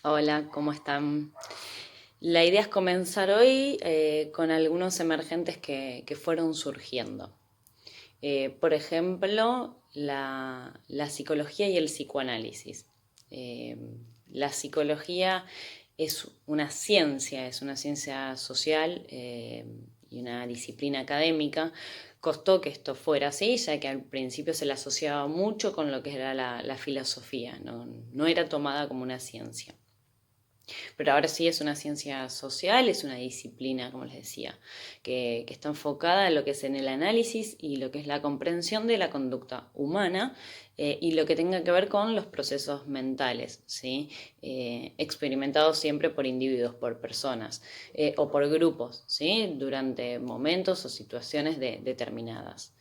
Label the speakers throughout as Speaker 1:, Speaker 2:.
Speaker 1: Hola, ¿cómo están? La idea es comenzar hoy con algunos emergentes que fueron surgiendo. Por ejemplo, la psicología y el psicoanálisis. Eh, la psicología es una ciencia social y una disciplina académica. Costó que esto fuera así, ya que al principio se la asociaba mucho con lo que era la filosofía, no era tomada como una ciencia. Pero ahora sí es una ciencia social, es una disciplina, como les decía, que está enfocada en lo que es en el análisis y lo que es la comprensión de la conducta humana y lo que tenga que ver con los procesos mentales, ¿sí? Experimentados siempre por individuos, por personas o por grupos, ¿sí? Durante momentos o situaciones determinadas.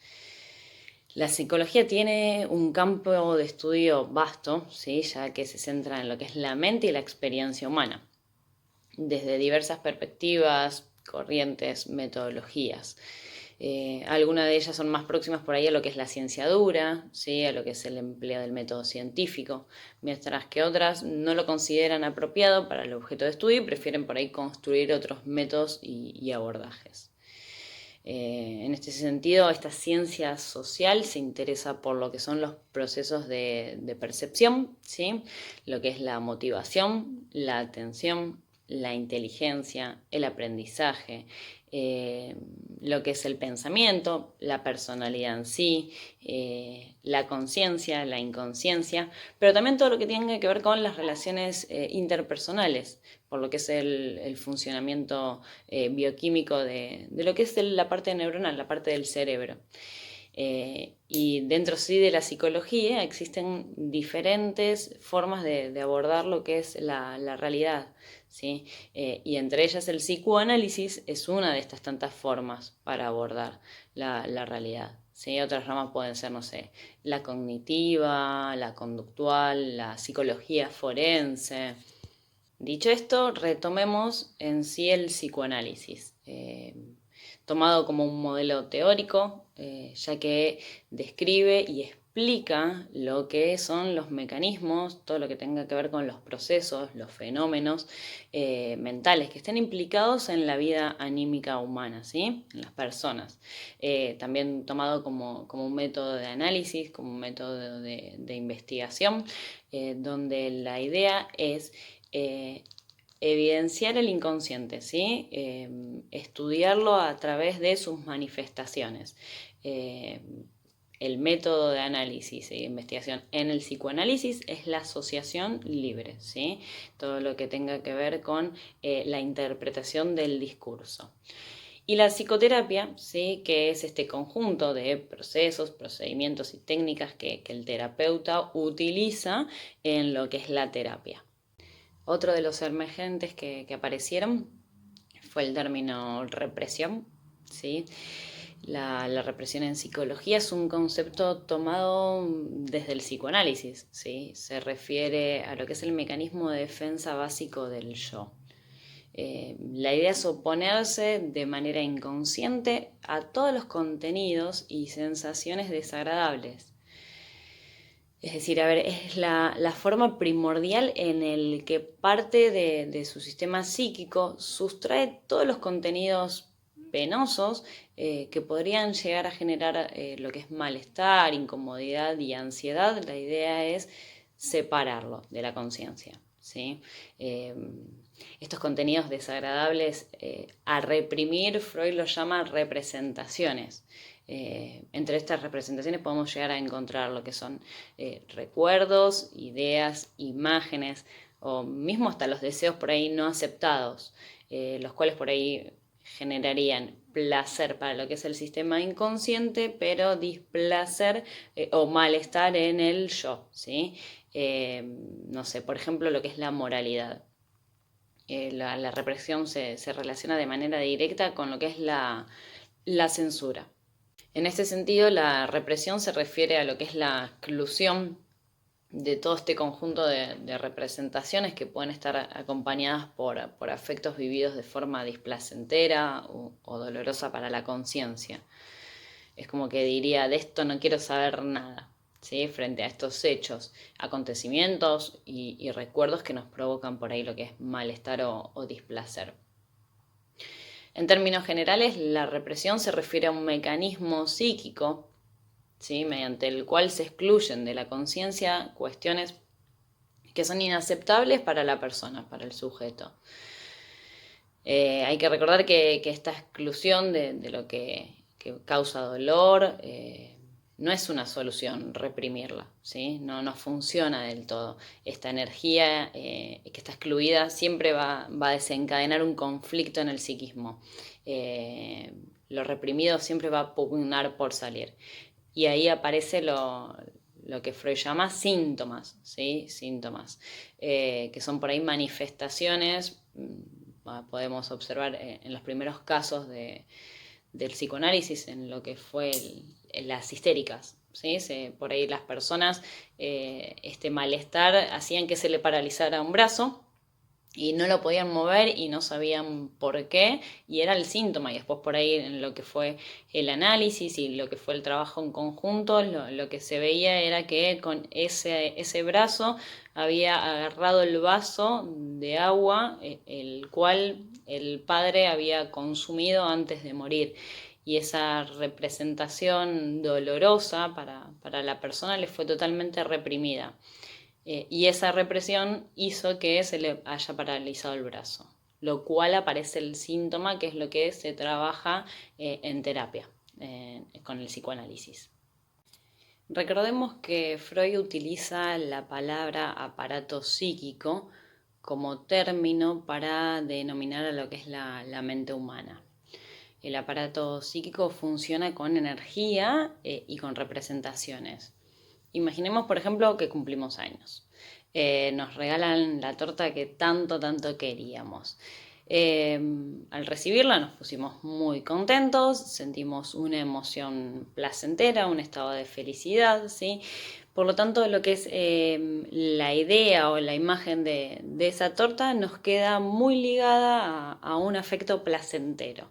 Speaker 1: La psicología tiene un campo de estudio vasto, ¿sí? Ya que se centra en lo que es la mente y la experiencia humana desde diversas perspectivas, corrientes, metodologías. Algunas de ellas son más próximas por ahí a lo que es la ciencia dura, ¿sí? A lo que es el empleo del método científico, mientras que otras no lo consideran apropiado para el objeto de estudio y prefieren por ahí construir otros métodos y abordajes. En este sentido, esta ciencia social se interesa por lo que son los procesos de percepción, ¿sí? Lo que es la motivación, la atención, la inteligencia, el aprendizaje, eh, lo que es el pensamiento, la personalidad en sí, la conciencia, la inconsciencia, pero también todo lo que tiene que ver con las relaciones interpersonales, por lo que es el funcionamiento bioquímico de lo que es la parte neuronal, la parte del cerebro. Y dentro sí de la psicología existen diferentes formas de abordar lo que es la realidad, ¿sí? Y entre ellas el psicoanálisis es una de estas tantas formas para abordar la realidad. ¿Sí? Otras ramas pueden ser, no sé, la cognitiva, la conductual, la psicología forense. Dicho esto, retomemos en sí el psicoanálisis, tomado como un modelo teórico, ya que describe y explica lo que son los mecanismos, todo lo que tenga que ver con los procesos, los fenómenos mentales que estén implicados en la vida anímica humana, ¿sí? En las personas. También tomado como un método de análisis, como un método de investigación, donde la idea es eh, evidenciar el inconsciente, ¿sí? Estudiarlo a través de sus manifestaciones. Eh, el método de análisis e investigación en el psicoanálisis es la asociación libre, ¿sí? Todo lo que tenga que ver con la interpretación del discurso. Y la psicoterapia, ¿sí? Que es este conjunto de procesos, procedimientos y técnicas que el terapeuta utiliza en lo que es la terapia. Otro de los emergentes que aparecieron fue el término represión, ¿sí? La represión en psicología es un concepto tomado desde el psicoanálisis, ¿sí? Se refiere a lo que es el mecanismo de defensa básico del yo. La idea es oponerse de manera inconsciente a todos los contenidos y sensaciones desagradables. Es decir, a ver, es la forma primordial en el que parte de su sistema psíquico sustrae todos los contenidos penosos que podrían llegar a generar lo que es malestar, incomodidad y ansiedad. La idea es separarlo de la conciencia, ¿sí? Eh, Estos contenidos desagradables a reprimir, Freud los llama representaciones. Entre estas representaciones podemos llegar a encontrar lo que son recuerdos, ideas, imágenes o mismo hasta los deseos por ahí no aceptados, los cuales por ahí generarían placer para lo que es el sistema inconsciente, pero displacer o malestar en el yo, ¿sí? No sé, por ejemplo, lo que es la moralidad. La represión se relaciona de manera directa con lo que es la censura. En este sentido, la represión se refiere a lo que es la exclusión de todo este conjunto de representaciones que pueden estar acompañadas por afectos vividos de forma displacentera o dolorosa para la conciencia. Es como que diría, de esto no quiero saber nada. ¿sí? Frente a estos hechos, acontecimientos y recuerdos que nos provocan por ahí lo que es malestar o displacer. En términos generales, la represión se refiere a un mecanismo psíquico, ¿sí? Mediante el cual se excluyen de la conciencia cuestiones que son inaceptables para la persona, para el sujeto. Hay que recordar que esta exclusión de lo que causa dolor no es una solución reprimirla, ¿sí? No funciona del todo. Esta energía que está excluida siempre va a desencadenar un conflicto en el psiquismo. Lo reprimido siempre va a pugnar por salir. Y ahí aparece lo que Freud llama síntomas, ¿sí? Síntomas, que son por ahí manifestaciones. Podemos observar en los primeros casos del psicoanálisis, en lo que fue las histéricas, ¿sí? Por ahí las personas, este malestar hacían que se le paralizara un brazo y no lo podían mover y no sabían por qué, y era el síntoma. Y después por ahí en lo que fue el análisis y lo que fue el trabajo en conjunto, lo que se veía era que con ese brazo había agarrado el vaso de agua, el cual el padre había consumido antes de morir. Y esa representación dolorosa para la persona le fue totalmente reprimida. Y esa represión hizo que se le haya paralizado el brazo, lo cual aparece el síntoma, que es lo que se trabaja en terapia, con el psicoanálisis. Recordemos que Freud utiliza la palabra aparato psíquico como término para denominar a lo que es la mente humana. El aparato psíquico funciona con energía y con representaciones. Imaginemos, por ejemplo, que cumplimos años. Nos regalan la torta que tanto queríamos. Al recibirla nos pusimos muy contentos, sentimos una emoción placentera, un estado de felicidad, ¿sí? Por lo tanto, lo que es la idea o la imagen de esa torta nos queda muy ligada a un afecto placentero.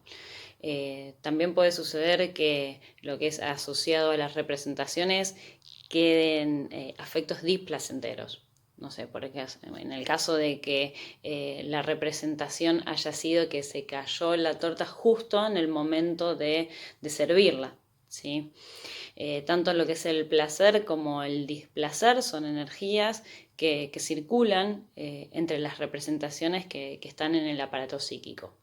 Speaker 1: También puede suceder que lo que es asociado a las representaciones queden afectos displacenteros. No sé, porque en el caso de que la representación haya sido que se cayó la torta justo en el momento de servirla, ¿sí? Tanto lo que es el placer como el displacer son energías que circulan entre las representaciones que están en el aparato psíquico.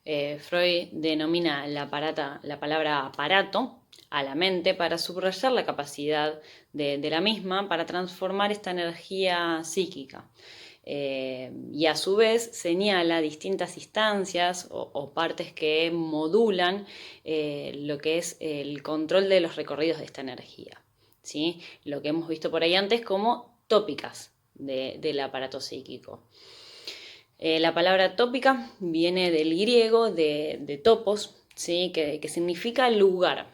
Speaker 1: Freud denomina la palabra aparato a la mente para subrayar la capacidad de la misma para transformar esta energía psíquica. Y a su vez señala distintas instancias o partes que modulan lo que es el control de los recorridos de esta energía, ¿sí? Lo que hemos visto por ahí antes como tópicas del aparato psíquico. La palabra tópica viene del griego de topos, ¿sí? que significa lugar.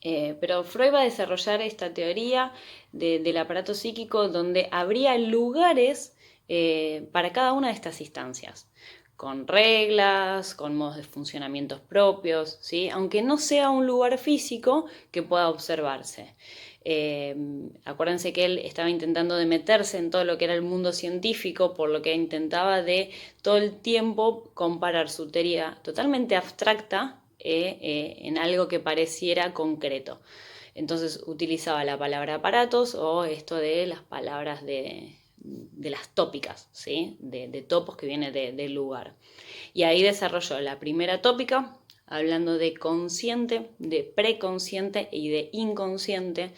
Speaker 1: Pero Freud va a desarrollar esta teoría del aparato psíquico donde habría lugares para cada una de estas instancias, con reglas, con modos de funcionamiento propios, ¿sí? Aunque no sea un lugar físico que pueda observarse. Acuérdense que él estaba intentando de meterse en todo lo que era el mundo científico, por lo que intentaba de todo el tiempo comparar su teoría totalmente abstracta en algo que pareciera concreto. Entonces utilizaba la palabra aparatos o esto de las palabras de las tópicas, ¿sí? de topos que viene del lugar. Y ahí desarrolló la primera tópica, hablando de consciente, de preconsciente y de inconsciente,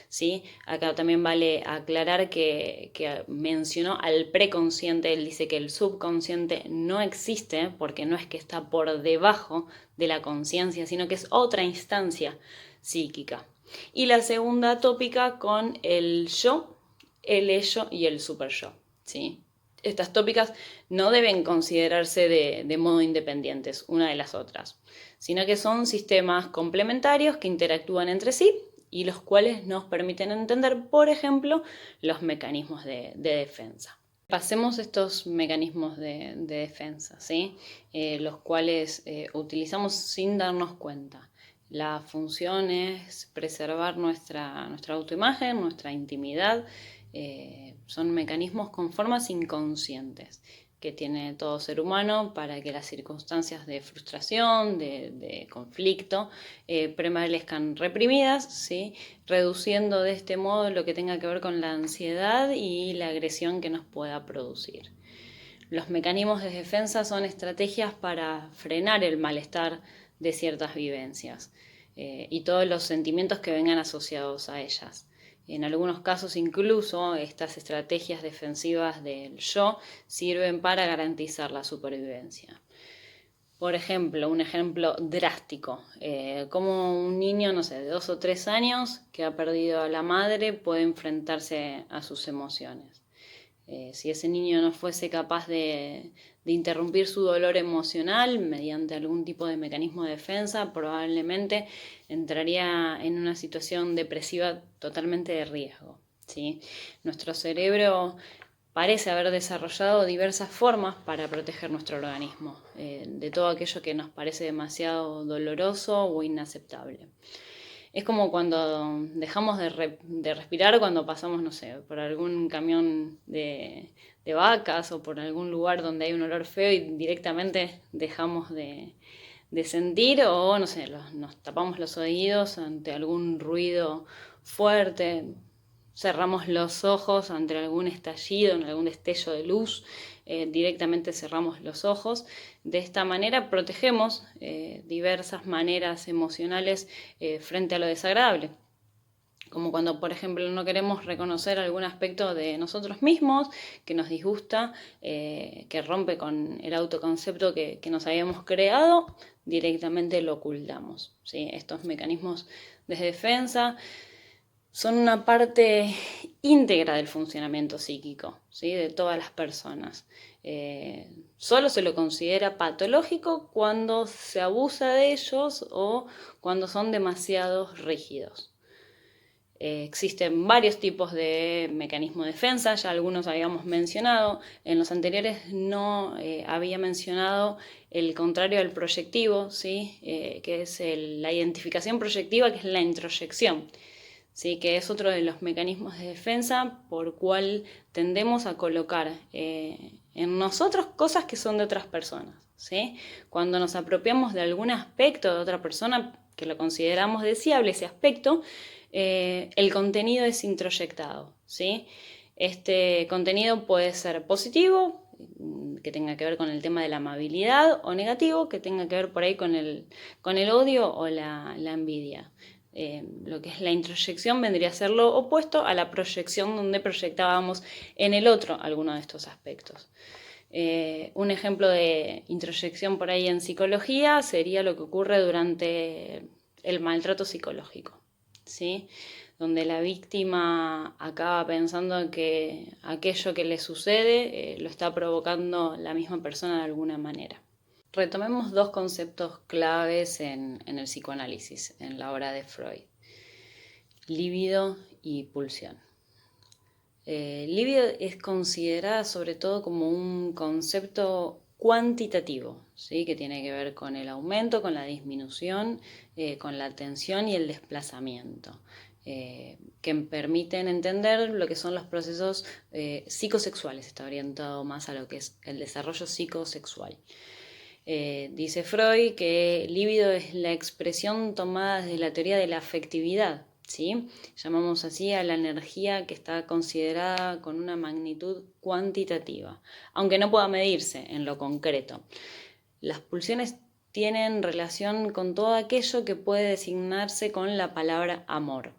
Speaker 1: ¿sí? Acá también vale aclarar que mencionó al preconsciente. Él dice que el subconsciente no existe porque no es que está por debajo de la conciencia, sino que es otra instancia psíquica. Y la segunda tópica con el yo, el ello y el superyo, ¿sí? Estas tópicas no deben considerarse de modo independientes una de las otras, sino que son sistemas complementarios que interactúan entre sí y los cuales nos permiten entender, por ejemplo, los mecanismos de defensa. Pasemos estos mecanismos de defensa, ¿sí? Los cuales utilizamos sin darnos cuenta. La función es preservar nuestra autoimagen, nuestra intimidad. Son mecanismos con formas inconscientes que tiene todo ser humano para que las circunstancias de frustración, de conflicto, permanezcan reprimidas, ¿sí? Reduciendo de este modo lo que tenga que ver con la ansiedad y la agresión que nos pueda producir. Los mecanismos de defensa son estrategias para frenar el malestar de ciertas vivencias y todos los sentimientos que vengan asociados a ellas. En algunos casos incluso estas estrategias defensivas del yo sirven para garantizar la supervivencia. Por ejemplo, un ejemplo drástico, como un niño, no sé, de 2 o 3 años que ha perdido a la madre puede enfrentarse a sus emociones. Si ese niño no fuese capaz de interrumpir su dolor emocional mediante algún tipo de mecanismo de defensa, probablemente entraría en una situación depresiva totalmente de riesgo, ¿sí? Nuestro cerebro parece haber desarrollado diversas formas para proteger nuestro organismo de todo aquello que nos parece demasiado doloroso o inaceptable. Es como cuando dejamos de respirar cuando pasamos, no sé, por algún camión de vacas o por algún lugar donde hay un olor feo y directamente dejamos de sentir o, no sé, nos tapamos los oídos ante algún ruido fuerte, cerramos los ojos ante algún estallido, en algún destello de luz, directamente cerramos los ojos. De esta manera protegemos diversas maneras emocionales frente a lo desagradable. Como cuando, por ejemplo, no queremos reconocer algún aspecto de nosotros mismos que nos disgusta, que rompe con el autoconcepto que nos habíamos creado, directamente lo ocultamos, ¿sí? Estos mecanismos de defensa son una parte íntegra del funcionamiento psíquico, ¿sí? De todas las personas. Solo se lo considera patológico cuando se abusa de ellos o cuando son demasiado rígidos. Existen varios tipos de mecanismos de defensa, ya algunos habíamos mencionado. En los anteriores no había mencionado el contrario al proyectivo, ¿sí? Que es la identificación proyectiva, que es la introyección. ¿Sí? Que es otro de los mecanismos de defensa por cual tendemos a colocar en nosotros cosas que son de otras personas, ¿sí? Cuando nos apropiamos de algún aspecto de otra persona que lo consideramos deseable, ese aspecto, el contenido es introyectado, ¿sí? Este contenido puede ser positivo, que tenga que ver con el tema de la amabilidad, o negativo, que tenga que ver por ahí con el odio o la envidia. Lo que es la introyección vendría a ser lo opuesto a la proyección, donde proyectábamos en el otro alguno de estos aspectos. Un ejemplo de introyección por ahí en psicología sería lo que ocurre durante el maltrato psicológico, ¿sí? Donde la víctima acaba pensando que aquello que le sucede lo está provocando la misma persona de alguna manera. Retomemos dos conceptos claves en el psicoanálisis, en la obra de Freud: líbido y pulsión. Líbido es considerada sobre todo como un concepto cuantitativo, ¿sí? Que tiene que ver con el aumento, con la disminución, con la tensión y el desplazamiento, que permiten entender lo que son los procesos psicosexuales. Está orientado más a lo que es el desarrollo psicosexual. Dice Freud que líbido es la expresión tomada desde la teoría de la afectividad, ¿sí? Llamamos así a la energía que está considerada con una magnitud cuantitativa, aunque no pueda medirse en lo concreto. Las pulsiones tienen relación con todo aquello que puede designarse con la palabra amor,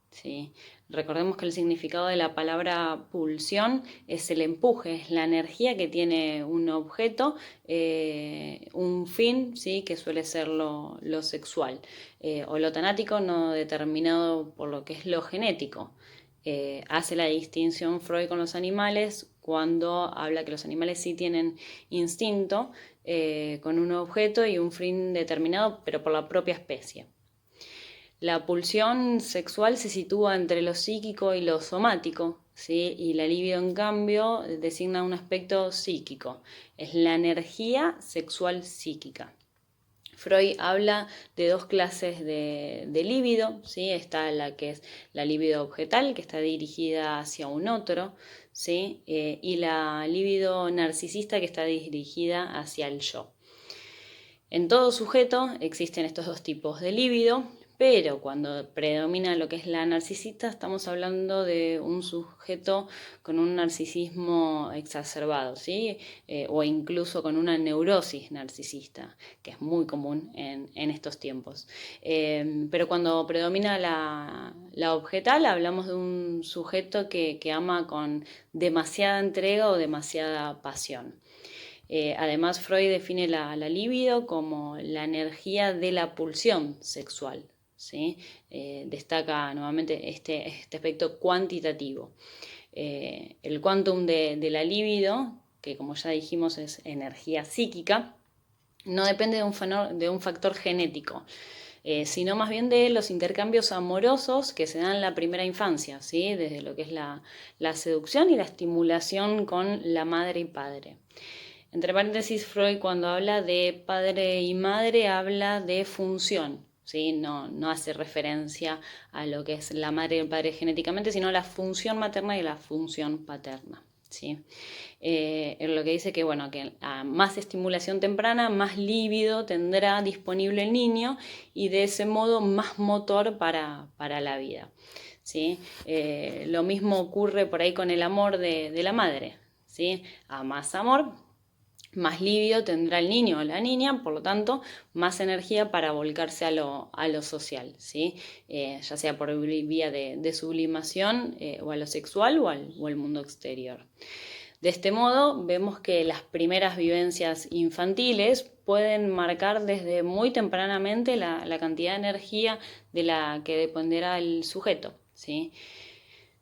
Speaker 1: ¿sí? Recordemos que el significado de la palabra pulsión es el empuje, es la energía que tiene un objeto, un fin, ¿sí? Que suele ser lo sexual, o lo tanático no determinado por lo que es lo genético. Hace la distinción Freud con los animales cuando habla que los animales sí tienen instinto con un objeto y un fin determinado, pero por la propia especie. La pulsión sexual se sitúa entre lo psíquico y lo somático, ¿sí? Y la libido, en cambio, designa un aspecto psíquico. Es la energía sexual psíquica. Freud habla de dos clases de líbido, ¿sí? Está la que es la líbido objetal, que está dirigida hacia un otro, ¿sí? Y la líbido narcisista, que está dirigida hacia el yo. En todo sujeto existen estos dos tipos de líbido, pero cuando predomina lo que es la narcisista, estamos hablando de un sujeto con un narcisismo exacerbado, ¿sí? O incluso con una neurosis narcisista, que es muy común en estos tiempos. Pero cuando predomina la objetal, hablamos de un sujeto que ama con demasiada entrega o demasiada pasión. Además, Freud define la libido como la energía de la pulsión sexual, ¿sí? Destaca nuevamente este aspecto cuantitativo. El quantum de la libido, que como ya dijimos es energía psíquica, no depende de un factor genético, sino más bien de los intercambios amorosos que se dan en la primera infancia, ¿sí? Desde lo que es la seducción y la estimulación con la madre y padre. Entre paréntesis, Freud cuando habla de padre y madre habla de función, ¿sí? No hace referencia a lo que es la madre y el padre genéticamente, sino la función materna y la función paterna, ¿sí? En lo que dice que, bueno, que a más estimulación temprana, más líbido tendrá disponible el niño y de ese modo más motor para la vida, ¿sí? Lo mismo ocurre por ahí con el amor de la madre, ¿sí? A más amor, más libido tendrá el niño o la niña, por lo tanto, más energía para volcarse a lo social, ¿sí? Ya sea por vía de sublimación o a lo sexual o al mundo exterior. De este modo, vemos que las primeras vivencias infantiles pueden marcar desde muy tempranamente la cantidad de energía de la que dependerá el sujeto, ¿sí?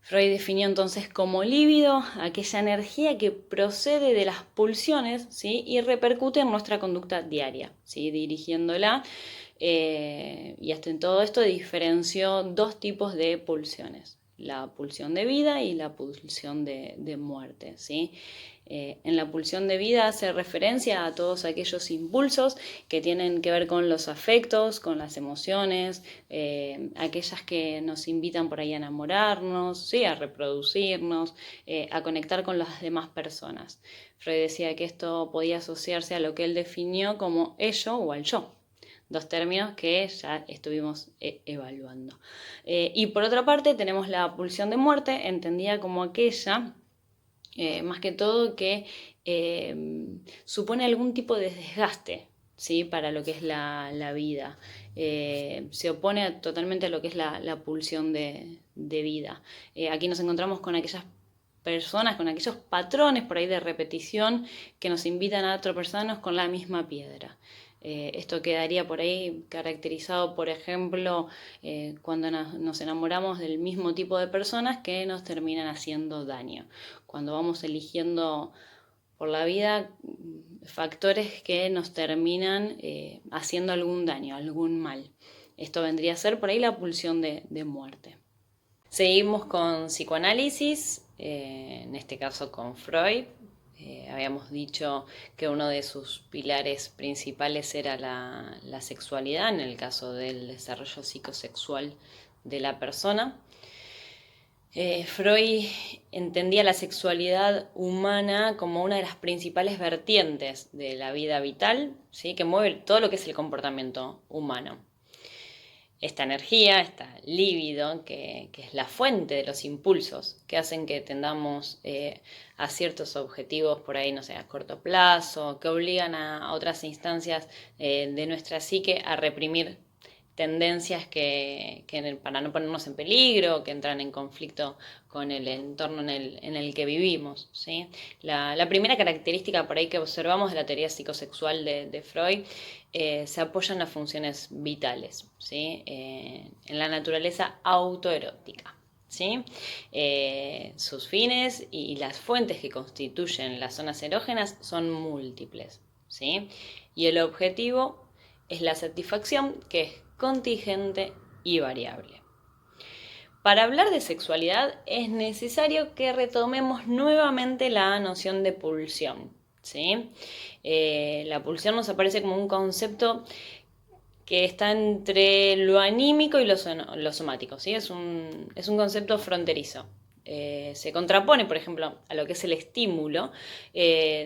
Speaker 1: Freud definió entonces como líbido aquella energía que procede de las pulsiones, ¿sí? Y repercute en nuestra conducta diaria, ¿sí? Dirigiéndola. Y hasta en todo esto diferenció dos tipos de pulsiones: la pulsión de vida y la pulsión de muerte, ¿sí? En la pulsión de vida hace referencia a todos aquellos impulsos que tienen que ver con los afectos, con las emociones, aquellas que nos invitan por ahí a enamorarnos, ¿sí? A reproducirnos, a conectar con las demás personas. Freud decía que esto podía asociarse a lo que él definió como ello o al yo. Dos términos que ya estuvimos evaluando. Y por otra parte tenemos la pulsión de muerte, entendida como aquella, más que todo, que supone algún tipo de desgaste, ¿sí? Para lo que es la vida. Se opone totalmente a lo que es la pulsión de vida. Aquí nos encontramos con aquellas personas, con aquellos patrones por ahí de repetición que nos invitan a tropezarnos con la misma piedra. Esto quedaría por ahí caracterizado, por ejemplo, cuando nos enamoramos del mismo tipo de personas que nos terminan haciendo daño. Cuando vamos eligiendo por la vida factores que nos terminan haciendo algún daño, algún mal. Esto vendría a ser por ahí la pulsión de muerte. Seguimos con psicoanálisis, en este caso con Freud. Habíamos dicho que uno de sus pilares principales era la sexualidad, en el caso del desarrollo psicosexual de la persona. Freud entendía la sexualidad humana como una de las principales vertientes de la vida vital, ¿sí? Que mueve todo lo que es el comportamiento humano. Esta energía, esta libido, que es la fuente de los impulsos que hacen que tendamos a ciertos objetivos por ahí, no sé, a corto plazo, que obligan a otras instancias de nuestra psique a reprimir tendencias que para no ponernos en peligro, que entran en conflicto con el entorno en el que vivimos, ¿sí? La primera característica por ahí que observamos de la teoría psicosexual de Freud se apoya en las funciones vitales, ¿sí? En la naturaleza autoerótica, ¿sí? Sus fines y las fuentes que constituyen las zonas erógenas son múltiples, ¿sí? Y el objetivo es la satisfacción, que es contingente y variable. Para hablar de sexualidad es necesario que retomemos nuevamente la noción de pulsión, ¿sí? La pulsión nos aparece como un concepto que está entre lo anímico y lo somático, ¿sí? Es un concepto fronterizo. Se contrapone, por ejemplo, a lo que es el estímulo,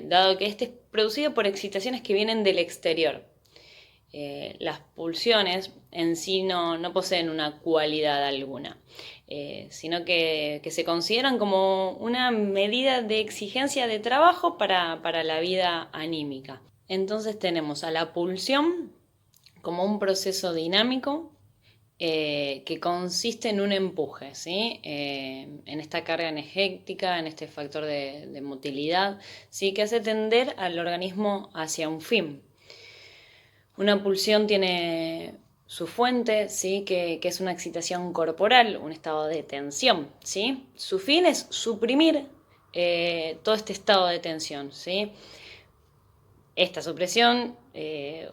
Speaker 1: dado que este es producido por excitaciones que vienen del exterior. Las pulsiones en sí no poseen una cualidad alguna, sino que se consideran como una medida de exigencia de trabajo para la vida anímica. Entonces tenemos a la pulsión como un proceso dinámico que consiste en un empuje, ¿sí? En esta carga energética, en este factor de motilidad, ¿sí? Que hace tender al organismo hacia un fin. Una pulsión tiene su fuente, ¿sí? Que es una excitación corporal, un estado de tensión, ¿sí? Su fin es suprimir todo este estado de tensión, ¿sí? Esta supresión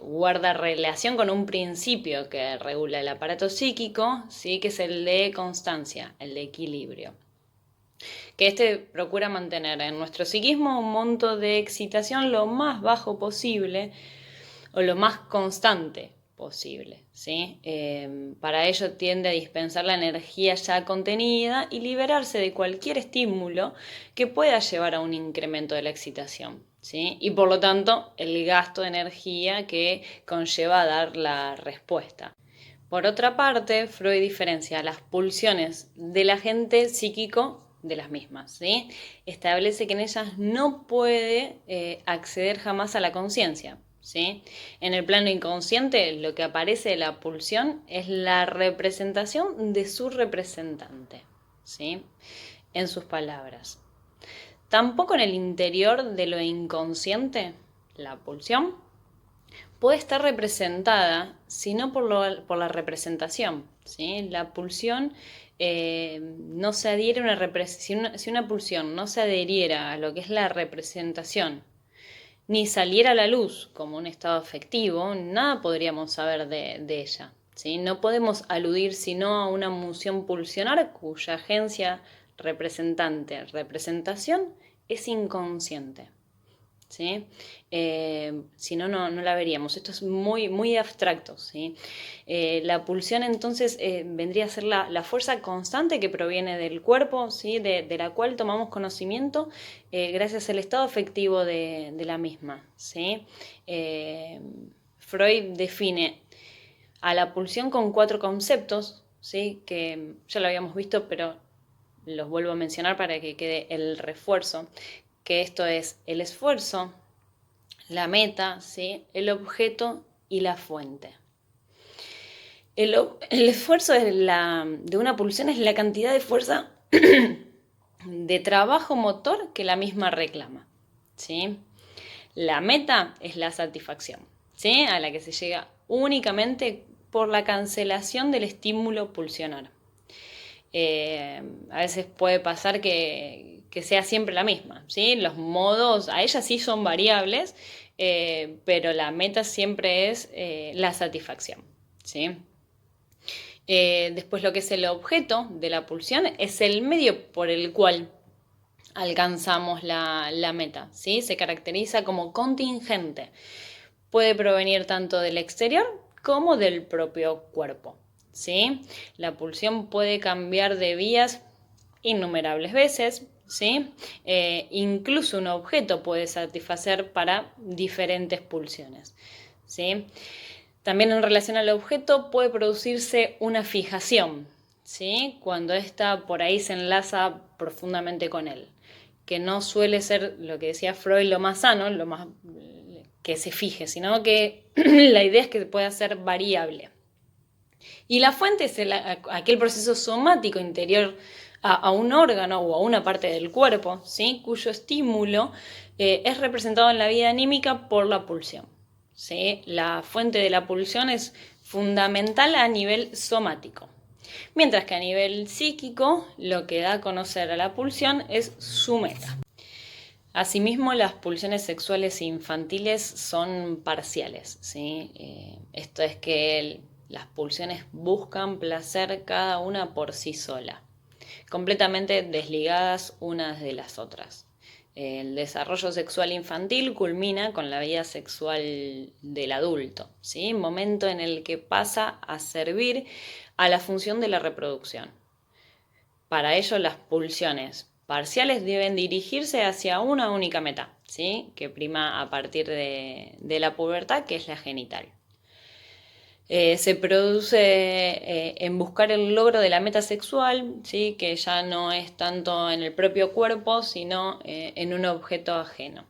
Speaker 1: guarda relación con un principio que regula el aparato psíquico, ¿sí? Que es el de constancia, el de equilibrio. Que este procura mantener en nuestro psiquismo un monto de excitación lo más bajo posible o lo más constante posible, ¿sí? Para ello tiende a dispensar la energía ya contenida y liberarse de cualquier estímulo que pueda llevar a un incremento de la excitación, ¿sí? Y por lo tanto el gasto de energía que conlleva a dar la respuesta. Por otra parte, Freud diferencia las pulsiones del agente psíquico de las mismas, ¿sí? Establece que en ellas no puede acceder jamás a la conciencia, ¿sí? En el plano inconsciente, lo que aparece de la pulsión es la representación de su representante, ¿sí? En sus palabras. Tampoco en el interior de lo inconsciente, la pulsión puede estar representada, sino por la representación, ¿sí? La pulsión no se adhiere a si una pulsión no se adheriera a lo que es la representación, ni saliera a la luz como un estado afectivo, nada podríamos saber de ella, ¿sí? No podemos aludir sino a una moción pulsionar cuya agencia representación es inconsciente, ¿sí? Si no, no la veríamos. Esto es muy abstracto, ¿sí? La pulsión entonces vendría a ser la fuerza constante que proviene del cuerpo, ¿sí? De la cual tomamos conocimiento gracias al estado afectivo de la misma, ¿sí? Freud define a la pulsión con 4 conceptos, ¿sí? Que ya lo habíamos visto, pero los vuelvo a mencionar para que quede el refuerzo, que esto es el esfuerzo, la meta, ¿sí? El objeto y la fuente. El esfuerzo de una pulsión es la cantidad de fuerza de trabajo motor que la misma reclama, ¿sí? La meta es la satisfacción, ¿sí? A la que se llega únicamente por la cancelación del estímulo pulsionar. A veces puede pasar que sea siempre la misma, ¿sí? Los modos, a ellas sí son variables, pero la meta siempre es la satisfacción, ¿sí? Después lo que es el objeto de la pulsión es el medio por el cual alcanzamos la meta, ¿sí? Se caracteriza como contingente. Puede provenir tanto del exterior como del propio cuerpo, ¿sí? La pulsión puede cambiar de vías innumerables veces, ¿sí? Incluso un objeto puede satisfacer para diferentes pulsiones, ¿sí? También en relación al objeto puede producirse una fijación, ¿sí? Cuando ésta por ahí se enlaza profundamente con él, que no suele ser lo que decía Freud lo más sano, lo más que se fije, sino que la idea es que pueda ser variable. Y la fuente es aquel proceso somático interior a un órgano o a una parte del cuerpo, ¿sí? Cuyo estímulo es representado en la vida anímica por la pulsión, ¿sí? La fuente de la pulsión es fundamental a nivel somático, mientras que a nivel psíquico lo que da a conocer a la pulsión es su meta. Asimismo, las pulsiones sexuales infantiles son parciales, ¿sí? Esto es que las pulsiones buscan placer cada una por sí sola, completamente desligadas unas de las otras. El desarrollo sexual infantil culmina con la vida sexual del adulto, ¿sí? Momento en el que pasa a servir a la función de la reproducción. Para ello, las pulsiones parciales deben dirigirse hacia una única meta, ¿sí? Que prima a partir de la pubertad, que es la genital. Se produce en buscar el logro de la meta sexual, ¿sí? Que ya no es tanto en el propio cuerpo, sino en un objeto ajeno.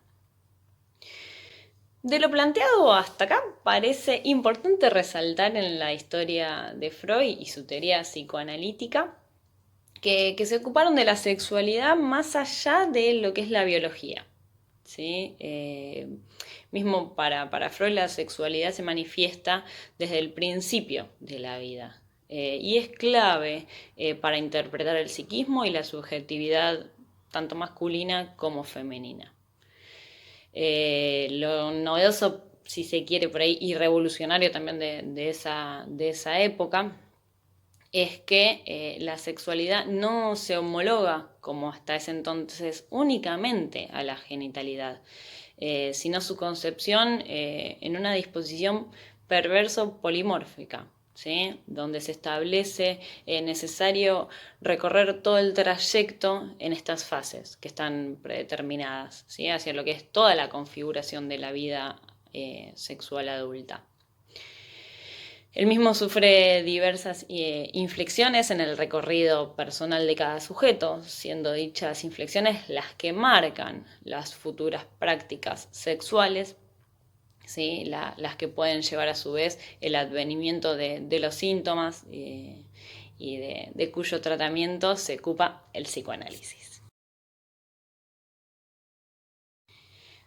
Speaker 1: De lo planteado hasta acá, parece importante resaltar en la historia de Freud y su teoría psicoanalítica que se ocuparon de la sexualidad más allá de lo que es la biología. ¿Sí? Mismo para Freud la sexualidad se manifiesta desde el principio de la vida y es clave para interpretar el psiquismo y la subjetividad tanto masculina como femenina. Lo novedoso, si se quiere por ahí, y revolucionario también de esa época, es que la sexualidad no se homologa, como hasta ese entonces, únicamente a la genitalidad, sino su concepción en una disposición perverso polimórfica, ¿sí? Donde se establece necesario recorrer todo el trayecto en estas fases que están predeterminadas, ¿sí? Hacia lo que es toda la configuración de la vida sexual adulta. El mismo sufre diversas inflexiones en el recorrido personal de cada sujeto, siendo dichas inflexiones las que marcan las futuras prácticas sexuales, ¿sí? Las que pueden llevar a su vez el advenimiento de los síntomas y de cuyo tratamiento se ocupa el psicoanálisis.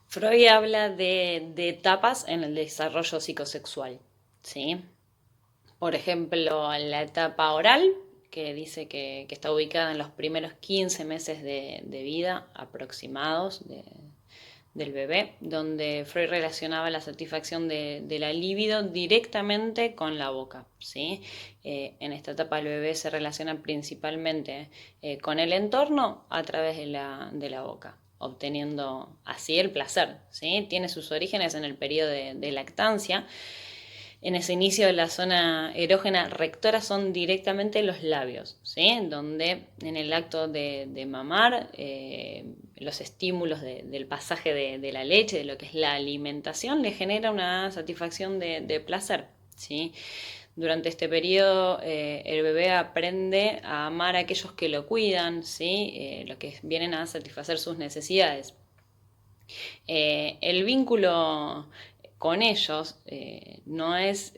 Speaker 1: Freud habla de etapas en el desarrollo psicosexual, ¿sí? Por ejemplo, la etapa oral, que dice que está ubicada en los primeros 15 meses de vida aproximados del bebé, donde Freud relacionaba la satisfacción de la libido directamente con la boca, ¿sí? En esta etapa el bebé se relaciona principalmente con el entorno a través de la boca, obteniendo así el placer, ¿sí? Tiene sus orígenes en el periodo de lactancia. En ese inicio de la zona erógena rectora son directamente los labios, ¿sí? Donde en el acto de mamar, los estímulos del pasaje de la leche, de lo que es la alimentación, le genera una satisfacción de placer, ¿sí? Durante este periodo el bebé aprende a amar a aquellos que lo cuidan, ¿sí? Los que vienen a satisfacer sus necesidades. El vínculo con ellos no es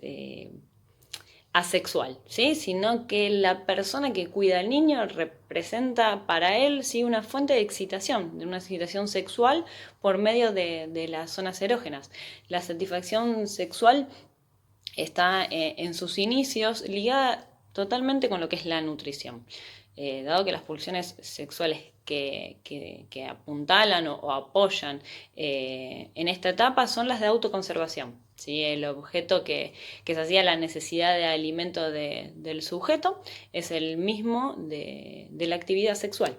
Speaker 1: asexual, ¿sí? Sino que la persona que cuida al niño representa para él, ¿sí? Una fuente de excitación, de una excitación sexual por medio de las zonas erógenas. La satisfacción sexual está en sus inicios ligada totalmente con lo que es la nutrición. Dado que las pulsiones sexuales que apuntalan o apoyan en esta etapa son las de autoconservación, ¿sí? El objeto que sacia la necesidad de alimento del sujeto es el mismo de la actividad sexual.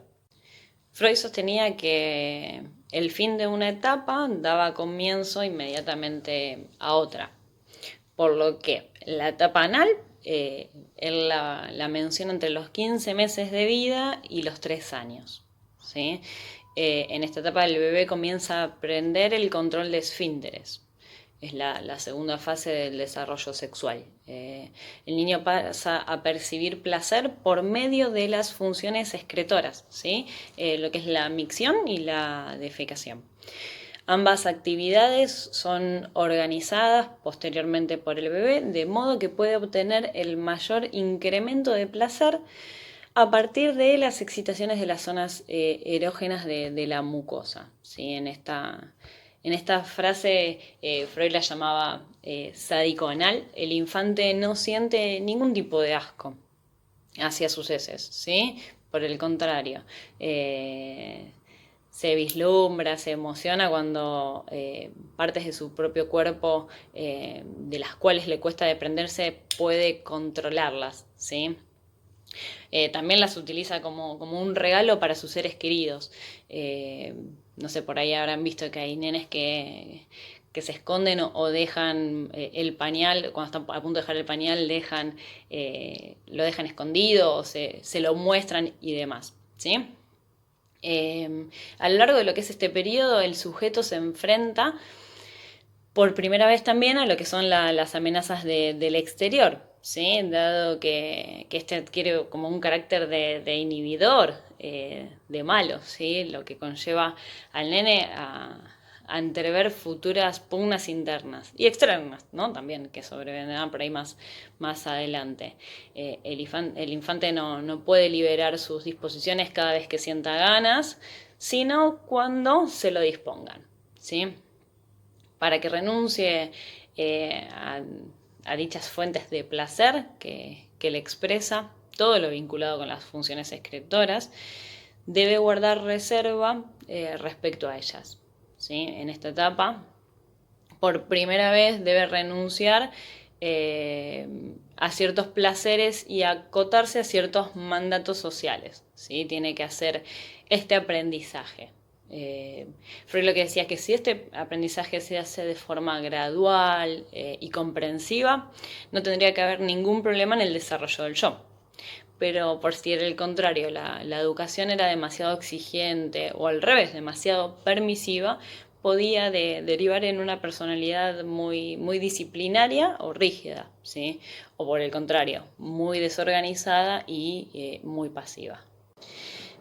Speaker 1: Freud sostenía que el fin de una etapa daba comienzo inmediatamente a otra, por lo que la etapa anal él la menciona entre los 15 meses de vida y los 3 años, ¿sí? En esta etapa el bebé comienza a aprender el control de esfínteres. Es la segunda fase del desarrollo sexual. El niño pasa a percibir placer por medio de las funciones excretoras, ¿sí? Lo que es la micción y la defecación. Ambas actividades son organizadas posteriormente por el bebé, de modo que puede obtener el mayor incremento de placer a partir de las excitaciones de las zonas erógenas de la mucosa, ¿sí? En esta frase Freud la llamaba sádico anal. El infante no siente ningún tipo de asco hacia sus heces, ¿sí? Por el contrario, se vislumbra, se emociona cuando partes de su propio cuerpo de las cuales le cuesta desprenderse puede controlarlas, ¿sí? También las utiliza como un regalo para sus seres queridos. No sé, por ahí habrán visto que hay nenes que se esconden o dejan el pañal, cuando están a punto de dejar el pañal, lo dejan escondido o se lo muestran y demás, ¿sí? A lo largo de lo que es este periodo, el sujeto se enfrenta por primera vez también a lo que son las amenazas del exterior, ¿sí? Dado que este adquiere como un carácter de inhibidor, de malo, ¿sí? Lo que conlleva al nene a entrever futuras pugnas internas y externas, ¿no? También, que sobrevendrán por ahí más adelante. El infante no puede liberar sus disposiciones cada vez que sienta ganas, sino cuando se lo dispongan, ¿sí? Para que renuncie a dichas fuentes de placer que le expresa, todo lo vinculado con las funciones excretoras, debe guardar reserva respecto a ellas, ¿sí? En esta etapa, por primera vez debe renunciar a ciertos placeres y acotarse a ciertos mandatos sociales, ¿sí? Tiene que hacer este aprendizaje. Freud lo que decía es que si este aprendizaje se hace de forma gradual y comprensiva, no tendría que haber ningún problema en el desarrollo del yo. Pero por si era el contrario, la educación era demasiado exigente o al revés, demasiado permisiva, podía derivar en una personalidad muy disciplinaria o rígida, ¿sí? O por el contrario, muy desorganizada y muy pasiva.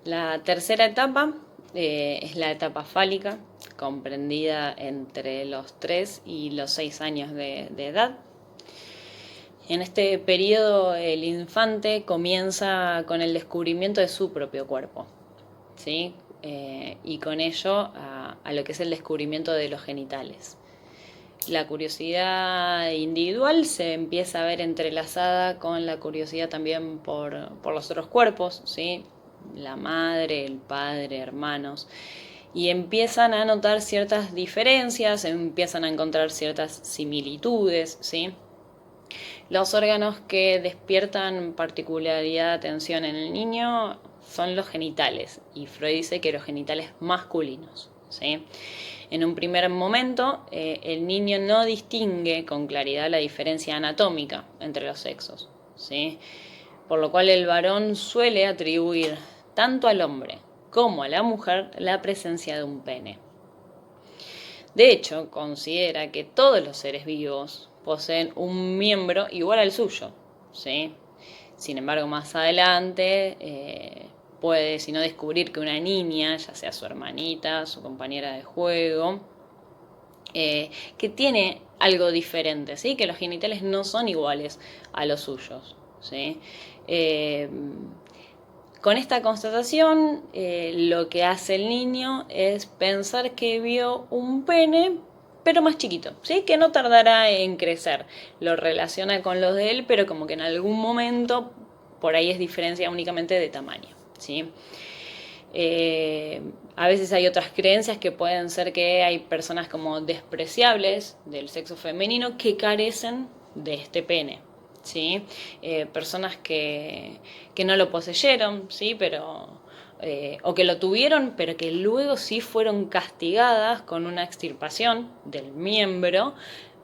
Speaker 1: La tercera etapa es la etapa fálica, comprendida entre los 3 y los 6 años de edad. En este periodo el infante comienza con el descubrimiento de su propio cuerpo, ¿sí? Y con ello a lo que es el descubrimiento de los genitales. La curiosidad individual se empieza a ver entrelazada con la curiosidad también por los otros cuerpos, ¿sí? La madre, el padre, hermanos, y empiezan a notar ciertas diferencias, empiezan a encontrar ciertas similitudes, ¿sí? Los órganos que despiertan particularidad de atención en el niño son los genitales, y Freud dice que los genitales masculinos, ¿sí? En un primer momento, el niño no distingue con claridad la diferencia anatómica entre los sexos, ¿sí? Por lo cual el varón suele atribuir tanto al hombre como a la mujer la presencia de un pene. De hecho, considera que todos los seres vivos poseen un miembro igual al suyo, ¿sí? Sin embargo, más adelante puede, si no, descubrir que una niña, ya sea su hermanita, su compañera de juego, que tiene algo diferente, ¿sí? Que los genitales no son iguales a los suyos, ¿sí? Con esta constatación, lo que hace el niño es pensar que vio un pene, pero más chiquito, ¿sí? Que no tardará en crecer. Lo relaciona con los de él, pero como que en algún momento por ahí es diferencia únicamente de tamaño, ¿sí? A veces hay otras creencias que pueden ser que hay personas como despreciables del sexo femenino que carecen de este pene, ¿sí? Personas que no lo poseyeron, ¿sí? Pero, o que lo tuvieron, pero que luego sí fueron castigadas con una extirpación del miembro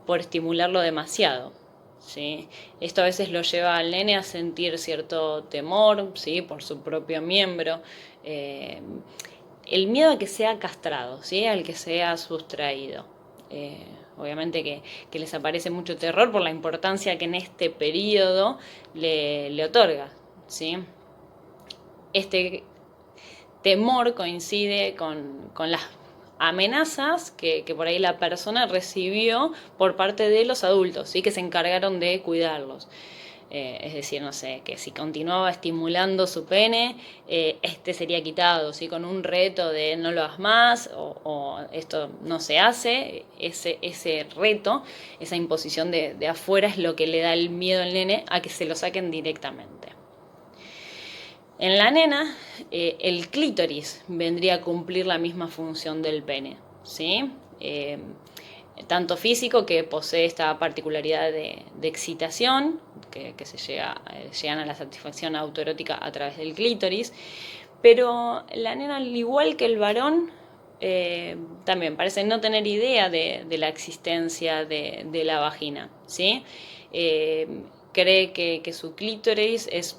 Speaker 1: por estimularlo demasiado, ¿sí? Esto a veces lo lleva al nene a sentir cierto temor, ¿sí? Por su propio miembro. El miedo a que sea castrado, ¿sí? Al que sea sustraído. Obviamente que les aparece mucho terror por la importancia que en este periodo le otorga, ¿sí? Este temor coincide con las amenazas que por ahí la persona recibió por parte de los adultos, ¿sí? Que se encargaron de cuidarlos. Es decir, no sé, que si continuaba estimulando su pene, este sería quitado, ¿sí? Con un reto de no lo hagas más o esto no se hace. Ese reto, esa imposición de afuera es lo que le da el miedo al nene a que se lo saquen directamente. En la nena, el clítoris vendría a cumplir la misma función del pene, ¿sí? tanto físico, que posee esta particularidad de excitación, que llegan a la satisfacción autoerótica a través del clítoris, pero la nena, al igual que el varón, también parece no tener idea de la existencia de la vagina, ¿sí? Cree que su clítoris es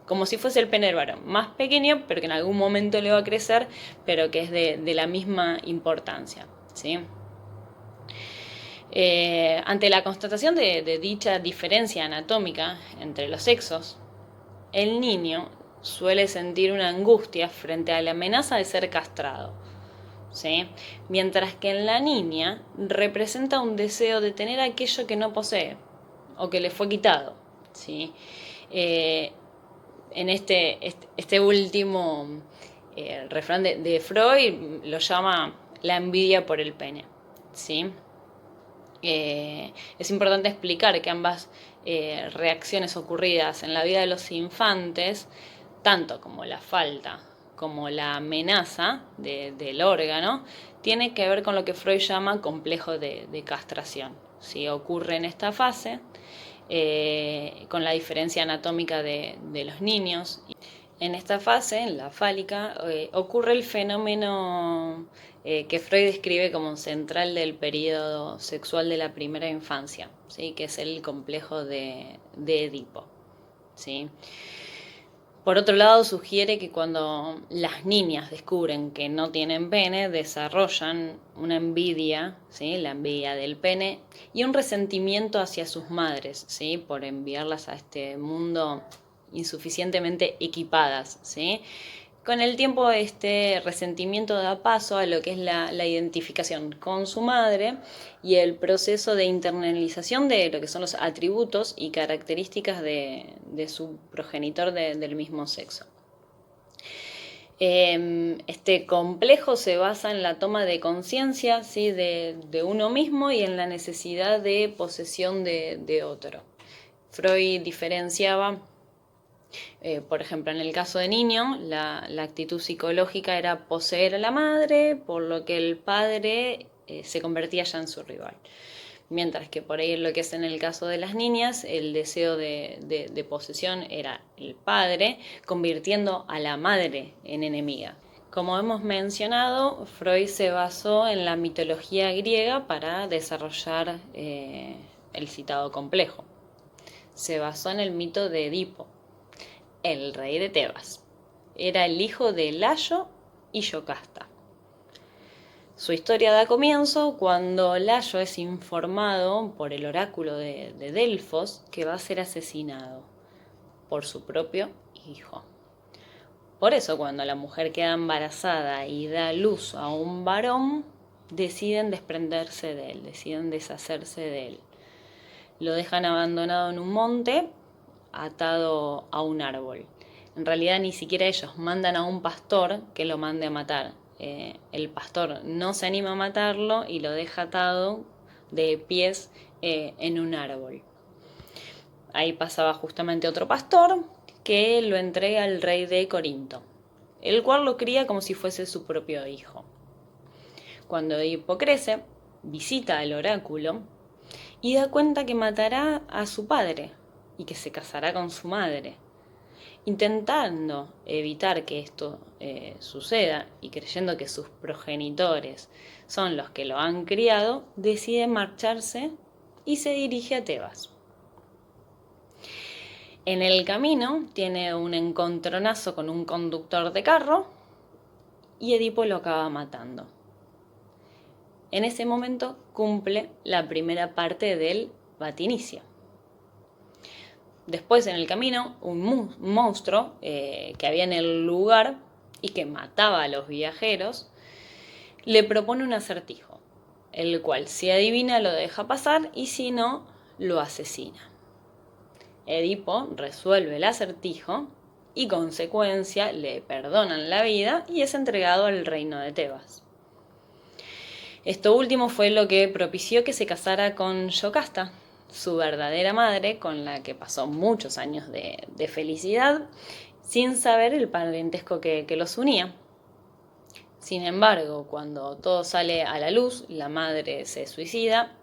Speaker 1: como si fuese el pene del varón, más pequeño, pero que en algún momento le va a crecer, pero que es de la misma importancia, ¿sí? Ante la constatación de dicha diferencia anatómica entre los sexos, el niño suele sentir una angustia frente a la amenaza de ser castrado, ¿sí? Mientras que en la niña representa un deseo de tener aquello que no posee o que le fue quitado, ¿sí? En este último refrán de Freud lo llama la envidia por el pene, ¿sí? Es importante explicar que ambas reacciones ocurridas en la vida de los infantes, tanto como la falta como la amenaza del órgano, tiene que ver con lo que Freud llama complejo de castración. ¿Sí? Ocurre en esta fase, con la diferencia anatómica de los niños. En esta fase, en la fálica, ocurre el fenómeno que Freud describe como central del periodo sexual de la primera infancia, ¿sí? Que es el complejo de Edipo, ¿sí? Por otro lado, sugiere que cuando las niñas descubren que no tienen pene, desarrollan una envidia, ¿sí? La envidia del pene, y un resentimiento hacia sus madres, ¿sí? Por enviarlas a este mundo insuficientemente equipadas, ¿sí? Con el tiempo este resentimiento da paso a lo que es la identificación con su madre y el proceso de internalización de lo que son los atributos y características de su progenitor del mismo sexo. Este complejo se basa en la toma de conciencia, ¿sí? de uno mismo y en la necesidad de posesión de otro. Freud diferenciaba, por ejemplo, en el caso de niño, la actitud psicológica era poseer a la madre, por lo que el padre se convertía ya en su rival. Mientras que por ahí lo que es en el caso de las niñas, el deseo de posesión era el padre, convirtiendo a la madre en enemiga. Como hemos mencionado, Freud se basó en la mitología griega para desarrollar el citado complejo. Se basó en el mito de Edipo, el rey de Tebas. Era el hijo de Layo y Yocasta. Su historia da comienzo cuando Layo es informado por el oráculo de Delfos que va a ser asesinado por su propio hijo. Por eso, cuando la mujer queda embarazada y da luz a un varón, deciden desprenderse de él, deciden deshacerse de él. Lo dejan abandonado en un monte, atado a un árbol. En realidad ni siquiera ellos mandan a un pastor que lo mande a matar. El pastor no se anima a matarlo y lo deja atado de pies en un árbol. Ahí pasaba justamente otro pastor que lo entrega al rey de Corinto, el cual lo cría como si fuese su propio hijo. Cuando Edipo crece, visita al oráculo y da cuenta que matará a su padre y que se casará con su madre. Intentando evitar que esto suceda y creyendo que sus progenitores son los que lo han criado, decide marcharse y se dirige a Tebas. En el camino tiene un encontronazo con un conductor de carro y Edipo lo acaba matando. En ese momento cumple la primera parte del vatinicio. Después en el camino, un monstruo que había en el lugar y que mataba a los viajeros, le propone un acertijo, el cual si adivina lo deja pasar y si no, lo asesina. Edipo resuelve el acertijo y consecuencia le perdonan la vida y es entregado al reino de Tebas. Esto último fue lo que propició que se casara con Yocasta, su verdadera madre, con la que pasó muchos años de felicidad, sin saber el parentesco que los unía. Sin embargo, cuando todo sale a la luz, la madre se suicida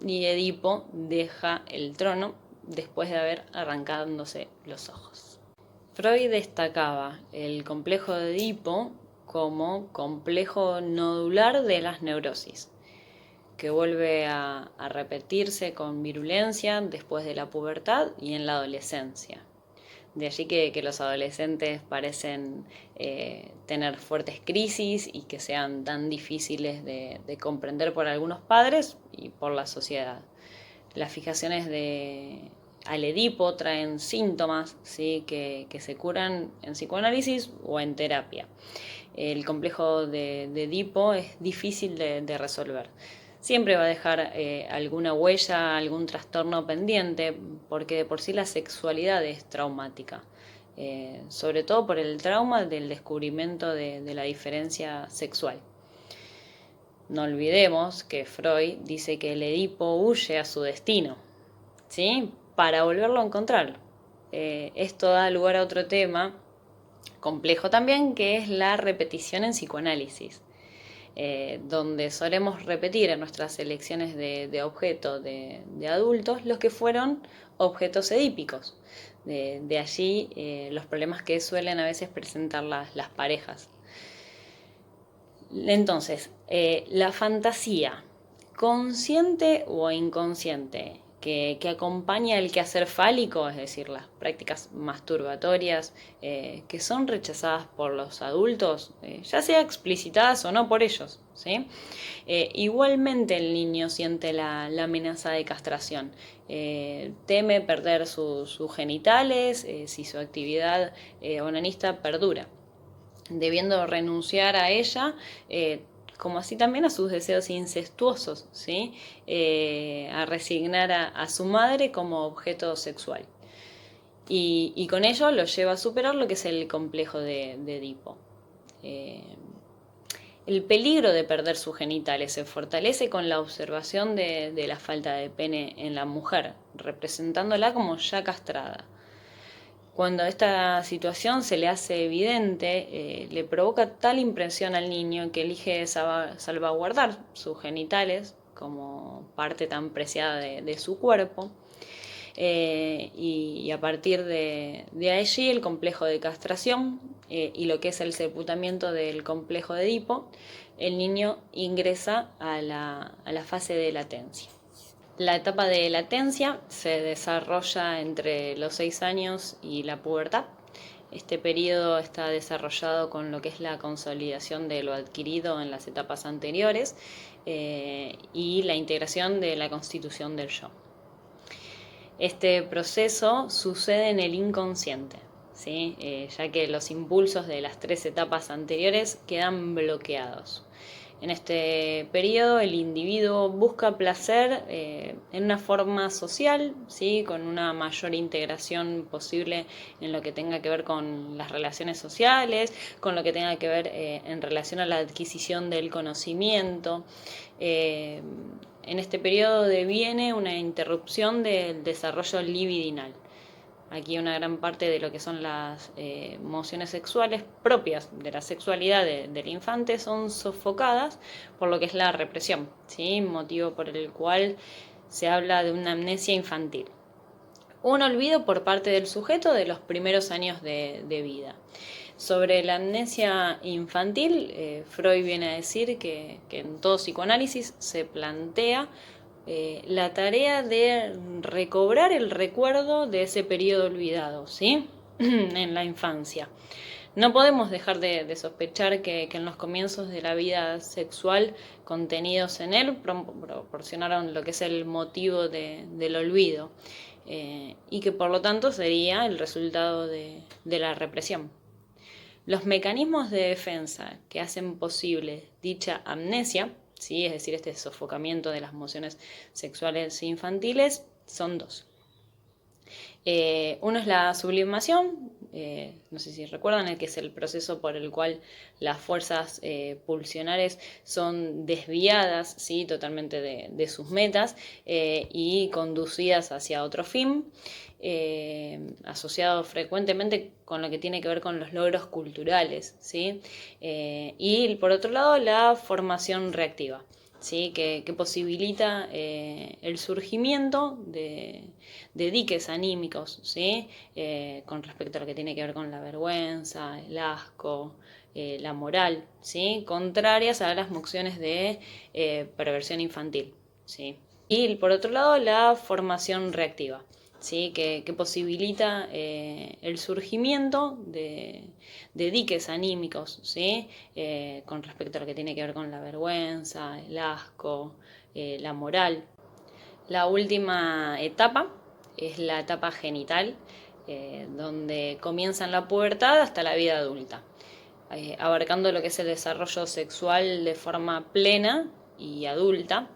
Speaker 1: y Edipo deja el trono después de haber arrancándose los ojos. Freud destacaba el complejo de Edipo como complejo nodular de las neurosis, que vuelve a repetirse con virulencia después de la pubertad y en la adolescencia. De allí que los adolescentes parecen tener fuertes crisis y que sean tan difíciles de comprender por algunos padres y por la sociedad. Las fijaciones al Edipo traen síntomas, ¿sí? que se curan en psicoanálisis o en terapia. El complejo de Edipo es difícil de resolver. Siempre va a dejar alguna huella, algún trastorno pendiente, porque de por sí la sexualidad es traumática, sobre todo por el trauma del descubrimiento de la diferencia sexual. No olvidemos que Freud dice que el Edipo huye a su destino, ¿sí? Para volverlo a encontrar. Esto da lugar a otro tema complejo también, que es la repetición en psicoanálisis. Donde solemos repetir en nuestras elecciones de objeto de adultos los que fueron objetos edípicos. De allí los problemas que suelen a veces presentar las parejas. Entonces, la fantasía, consciente o inconsciente, que acompaña el quehacer fálico, es decir, las prácticas masturbatorias, que son rechazadas por los adultos, ya sea explicitadas o no por ellos, ¿sí? Igualmente el niño siente la amenaza de castración, teme perder sus genitales si su actividad onanista perdura, debiendo renunciar a ella, como así también a sus deseos incestuosos, ¿sí? A resignar a su madre como objeto sexual. Y con ello lo lleva a superar lo que es el complejo de Edipo. El peligro de perder sus genitales se fortalece con la observación de la falta de pene en la mujer, representándola como ya castrada. Cuando esta situación se le hace evidente, le provoca tal impresión al niño que elige salvaguardar sus genitales como parte tan preciada de su cuerpo. Y a partir de allí el complejo de castración y lo que es el sepultamiento del complejo de Edipo, el niño ingresa a la fase de latencia. La etapa de latencia se desarrolla entre los 6 años y la pubertad. Este periodo está desarrollado con lo que es la consolidación de lo adquirido en las etapas anteriores y la integración de la constitución del yo. Este proceso sucede en el inconsciente, ¿sí? Ya que los impulsos de las 3 etapas anteriores quedan bloqueados. En este periodo el individuo busca placer en una forma social, ¿sí? Con una mayor integración posible en lo que tenga que ver con las relaciones sociales, con lo que tenga que ver en relación a la adquisición del conocimiento. En este periodo deviene una interrupción del desarrollo libidinal. Aquí una gran parte de lo que son las emociones sexuales propias de la sexualidad del infante son sofocadas por lo que es la represión, ¿sí? Motivo por el cual se habla de una amnesia infantil. Un olvido por parte del sujeto de los primeros años de vida. Sobre la amnesia infantil, Freud viene a decir que en todo psicoanálisis se plantea la tarea de recobrar el recuerdo de ese periodo olvidado, ¿sí? En la infancia. No podemos dejar de sospechar que en los comienzos de la vida sexual contenidos en él proporcionaron lo que es el motivo del olvido y que por lo tanto sería el resultado de la represión. Los mecanismos de defensa que hacen posible dicha amnesia, ¿sí? Es decir, este sofocamiento de las emociones sexuales infantiles, son 2. Uno es la sublimación, no sé si recuerdan, el que es el proceso por el cual las fuerzas pulsionares son desviadas, ¿sí? Totalmente de sus metas y conducidas hacia otro fin. asociado frecuentemente con lo que tiene que ver con los logros culturales, ¿sí? Y por otro lado, la formación reactiva, ¿sí? Que posibilita el surgimiento de diques anímicos, ¿sí? Con respecto a lo que tiene que ver con la vergüenza, el asco, la moral, ¿sí? Contrarias a las mociones de perversión infantil, ¿sí? Y por otro lado, la formación reactiva, ¿sí? Que posibilita el surgimiento de diques anímicos, ¿sí? Con respecto a lo que tiene que ver con la vergüenza, el asco, la moral. La última etapa es la etapa genital, donde comienza en la pubertad hasta la vida adulta, abarcando lo que es el desarrollo sexual de forma plena y adulta.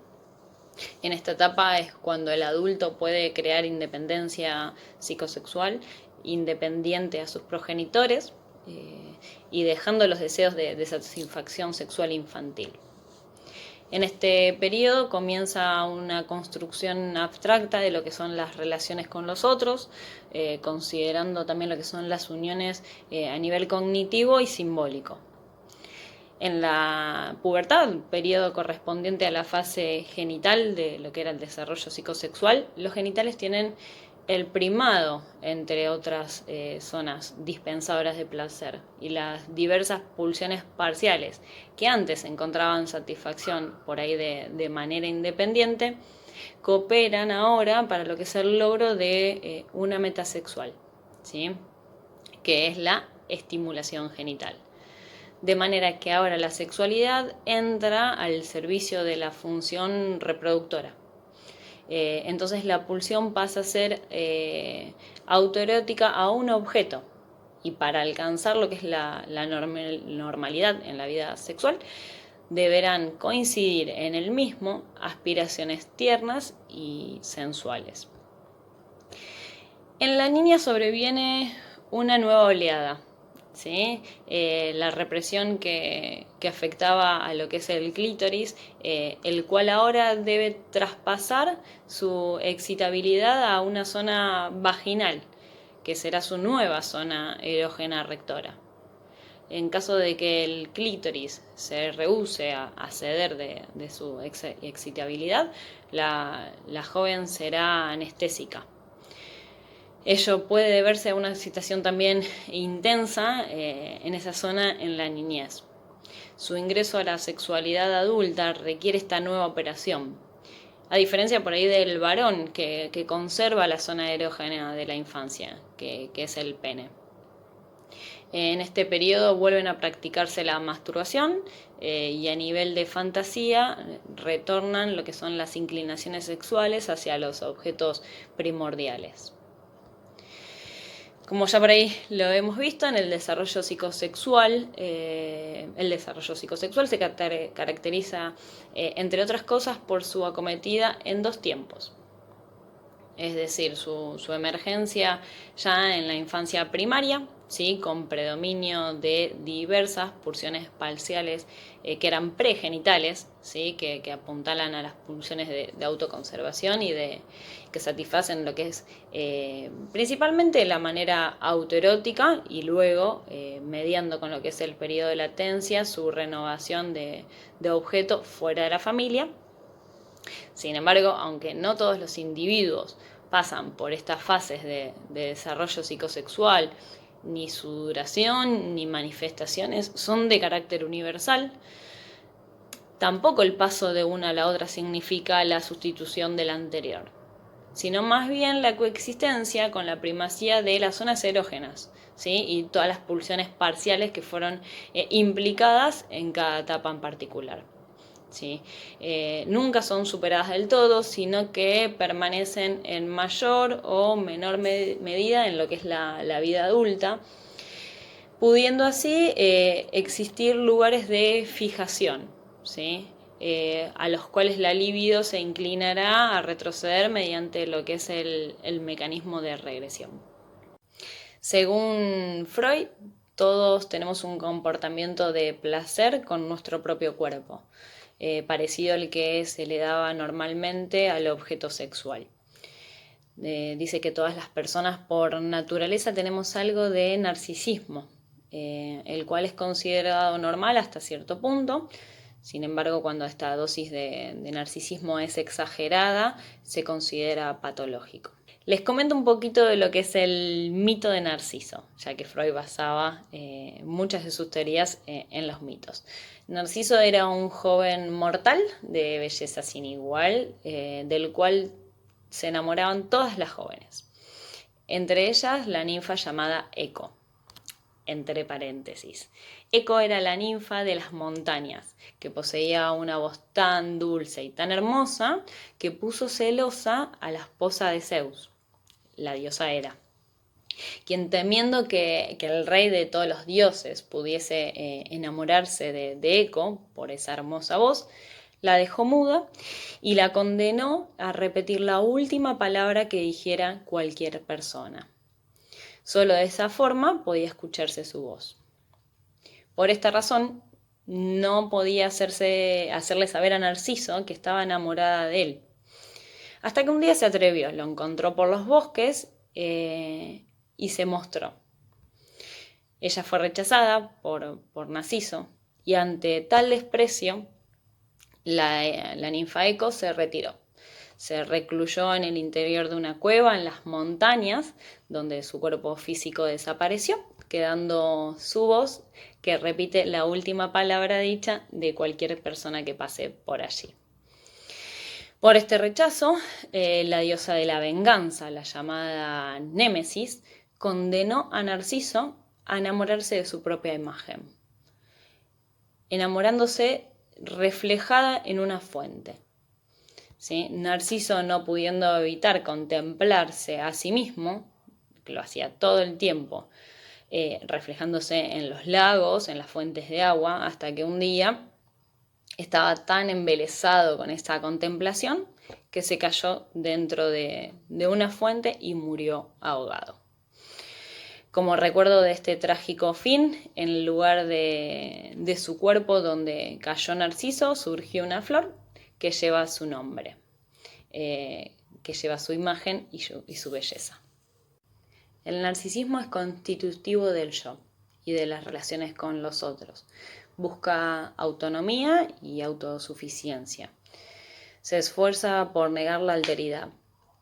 Speaker 1: En esta etapa es cuando el adulto puede crear independencia psicosexual independiente a sus progenitores, y dejando los deseos de satisfacción sexual infantil. En este periodo comienza una construcción abstracta de lo que son las relaciones con los otros, considerando también lo que son las uniones a nivel cognitivo y simbólico. En la pubertad, periodo correspondiente a la fase genital de lo que era el desarrollo psicosexual, los genitales tienen el primado entre otras zonas dispensadoras de placer, y las diversas pulsiones parciales que antes encontraban satisfacción por ahí de manera independiente, cooperan ahora para lo que es el logro de una meta sexual, ¿sí? Que es la estimulación genital. De manera que ahora la sexualidad entra al servicio de la función reproductora. Entonces la pulsión pasa a ser autoerótica a un objeto. Y para alcanzar lo que es la normalidad en la vida sexual, deberán coincidir en el mismo aspiraciones tiernas y sensuales. En la niña sobreviene una nueva oleada, ¿sí? La represión que afectaba a lo que es el clítoris, el cual ahora debe traspasar su excitabilidad a una zona vaginal, que será su nueva zona erógena rectora. En caso de que el clítoris se rehúse a ceder de su excitabilidad, la joven será anestésica. Ello puede deberse a una excitación también intensa en esa zona en la niñez. Su ingreso a la sexualidad adulta requiere esta nueva operación, a diferencia por ahí del varón que conserva la zona erógena de la infancia, que es el pene. En este periodo vuelven a practicarse la masturbación y a nivel de fantasía retornan lo que son las inclinaciones sexuales hacia los objetos primordiales. Como ya por ahí lo hemos visto, en el desarrollo psicosexual se caracteriza, entre otras cosas, por su acometida en dos tiempos. Es decir, su emergencia ya en la infancia primaria, ¿sí? Con predominio de diversas pulsiones parciales que eran pregenitales, ¿sí? Que apuntalan a las pulsiones de autoconservación y que satisfacen lo que es principalmente la manera autoerótica, y luego, mediando con lo que es el periodo de latencia, su renovación de objeto fuera de la familia. Sin embargo, aunque no todos los individuos pasan por estas fases de desarrollo psicosexual, ni su duración ni manifestaciones son de carácter universal, tampoco el paso de una a la otra significa la sustitución de la anterior, sino más bien la coexistencia con la primacía de las zonas erógenas, ¿sí? Y todas las pulsiones parciales que fueron implicadas en cada etapa en particular. ¿Sí? Nunca son superadas del todo, sino que permanecen en mayor o menor medida en lo que es la vida adulta, pudiendo así existir lugares de fijación, ¿sí? A los cuales la libido se inclinará a retroceder mediante lo que es el mecanismo de regresión. Según Freud, todos tenemos un comportamiento de placer con nuestro propio cuerpo, parecido al que se le daba normalmente al objeto sexual. Dice que todas las personas por naturaleza tenemos algo de narcisismo, el cual es considerado normal hasta cierto punto. Sin embargo, cuando esta dosis de narcisismo es exagerada, se considera patológico. Les comento un poquito de lo que es el mito de Narciso, ya que Freud basaba muchas de sus teorías en los mitos. Narciso era un joven mortal de belleza sin igual, del cual se enamoraban todas las jóvenes, entre ellas la ninfa llamada Eco, entre paréntesis. Eco era la ninfa de las montañas, que poseía una voz tan dulce y tan hermosa que puso celosa a la esposa de Zeus, la diosa Hera, quien temiendo que el rey de todos los dioses pudiese enamorarse de Eco por esa hermosa voz, la dejó muda y la condenó a repetir la última palabra que dijera cualquier persona. Solo de esa forma podía escucharse su voz. Por esta razón, no podía hacerle saber a Narciso que estaba enamorada de él. Hasta que un día se atrevió, lo encontró por los bosques y se mostró. Ella fue rechazada por Narciso y ante tal desprecio, la ninfa Eco se retiró. Se recluyó en el interior de una cueva en las montañas, donde su cuerpo físico desapareció, quedando su voz que repite la última palabra dicha de cualquier persona que pase por allí. Por este rechazo, la diosa de la venganza, la llamada Némesis, condenó a Narciso a enamorarse de su propia imagen, enamorándose reflejada en una fuente. ¿Sí? Narciso, no pudiendo evitar contemplarse a sí mismo, que lo hacía todo el tiempo, reflejándose en los lagos, en las fuentes de agua, hasta que un día estaba tan embelesado con esta contemplación que se cayó dentro de una fuente y murió ahogado. Como recuerdo de este trágico fin, en el lugar de su cuerpo donde cayó Narciso, surgió una flor que lleva su nombre, que lleva su imagen y su belleza. El narcisismo es constitutivo del yo y de las relaciones con los otros. Busca autonomía y autosuficiencia. Se esfuerza por negar la alteridad.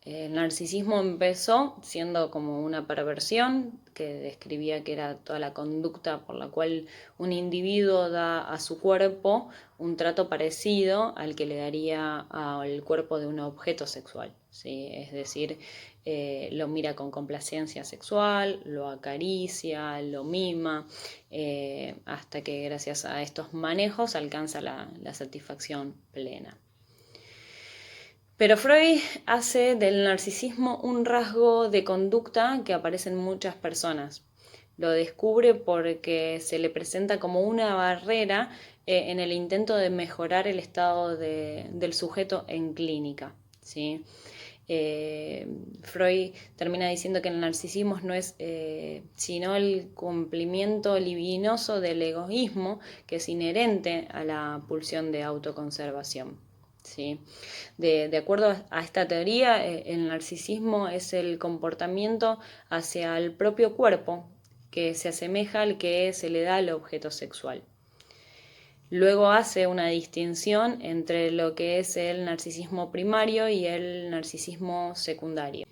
Speaker 1: El narcisismo empezó siendo como una perversión que describía que era toda la conducta por la cual un individuo da a su cuerpo un trato parecido al que le daría al cuerpo de un objeto sexual, ¿sí? Es decir, lo mira con complacencia sexual, lo acaricia, lo mima, hasta que gracias a estos manejos alcanza la satisfacción plena. Pero Freud hace del narcisismo un rasgo de conducta que aparece en muchas personas. Lo descubre porque se le presenta como una barrera en el intento de mejorar el estado del sujeto en clínica, ¿sí? Freud termina diciendo que el narcisismo no es sino el cumplimiento libidinoso del egoísmo que es inherente a la pulsión de autoconservación. ¿Sí? De acuerdo a esta teoría, el narcisismo es el comportamiento hacia el propio cuerpo que se asemeja al que se le da al objeto sexual. Luego hace una distinción entre lo que es el narcisismo primario y el narcisismo secundario.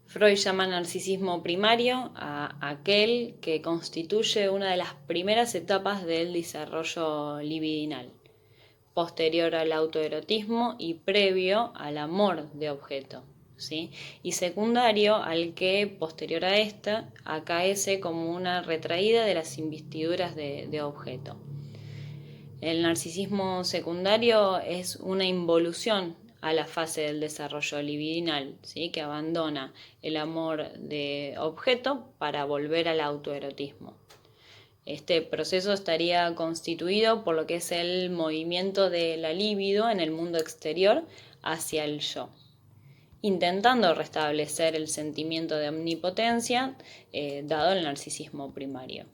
Speaker 1: Freud llama narcisismo primario a aquel que constituye una de las primeras etapas del desarrollo libidinal, posterior al autoerotismo y previo al amor de objeto, ¿sí? Y secundario al que, posterior a esta, acaece como una retraída de las investiduras de objeto. El narcisismo secundario es una involución a la fase del desarrollo libidinal, ¿sí? Que abandona el amor de objeto para volver al autoerotismo. Este proceso estaría constituido por lo que es el movimiento de la libido en el mundo exterior hacia el yo, intentando restablecer el sentimiento de omnipotencia dado el narcisismo primario.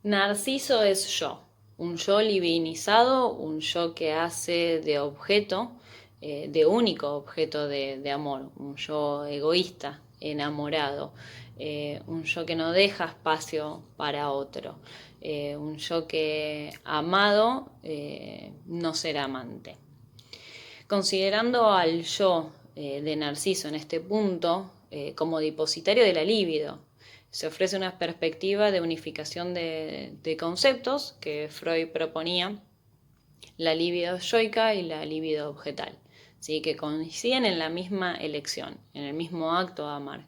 Speaker 1: Narciso es yo, un yo libidinizado, un yo que hace de objeto de único objeto de amor, un yo egoísta, enamorado, un yo que no deja espacio para otro, un yo que amado no será amante. Considerando al yo de Narciso en este punto como depositario de la libido, se ofrece una perspectiva de unificación de conceptos que Freud proponía, la libido yoica y la libido objetal, ¿sí? Que coinciden en la misma elección, en el mismo acto de amar,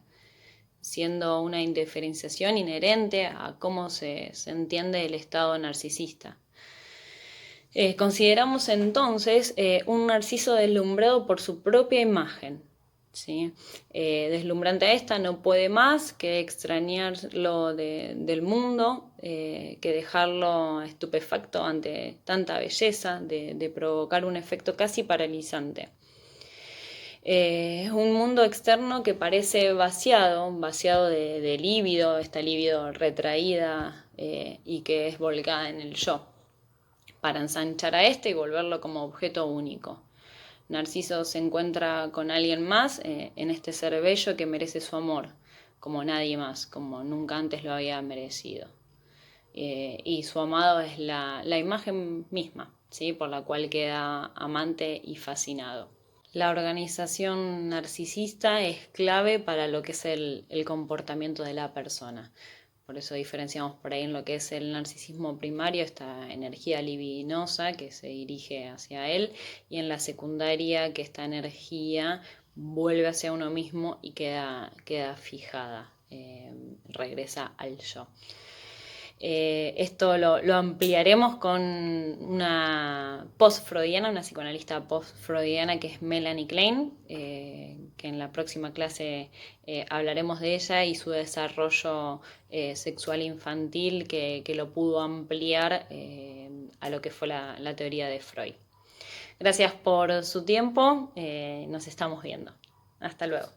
Speaker 1: siendo una indiferenciación inherente a cómo se entiende el estado narcisista. Consideramos entonces un narciso deslumbrado por su propia imagen, ¿sí? Deslumbrante a esta no puede más que extrañarlo del mundo, que dejarlo estupefacto ante tanta belleza, de provocar un efecto casi paralizante. Un mundo externo que parece vaciado de líbido, esta líbido retraída y que es volcada en el yo, para ensanchar a este y volverlo como objeto único. Narciso se encuentra con alguien más en este ser bello que merece su amor, como nadie más, como nunca antes lo había merecido. Y su amado es la imagen misma, ¿sí? Por la cual queda amante y fascinado. La organización narcisista es clave para lo que es el comportamiento de la persona. Por eso diferenciamos por ahí en lo que es el narcisismo primario, esta energía libidinosa que se dirige hacia él, y en la secundaria que esta energía vuelve hacia uno mismo y queda fijada, regresa al yo. Esto lo ampliaremos con una post-freudiana, una psicoanalista post-freudiana que es Melanie Klein, que en la próxima clase hablaremos de ella y su desarrollo sexual infantil que lo pudo ampliar a lo que fue la teoría de Freud. Gracias por su tiempo, nos estamos viendo. Hasta luego.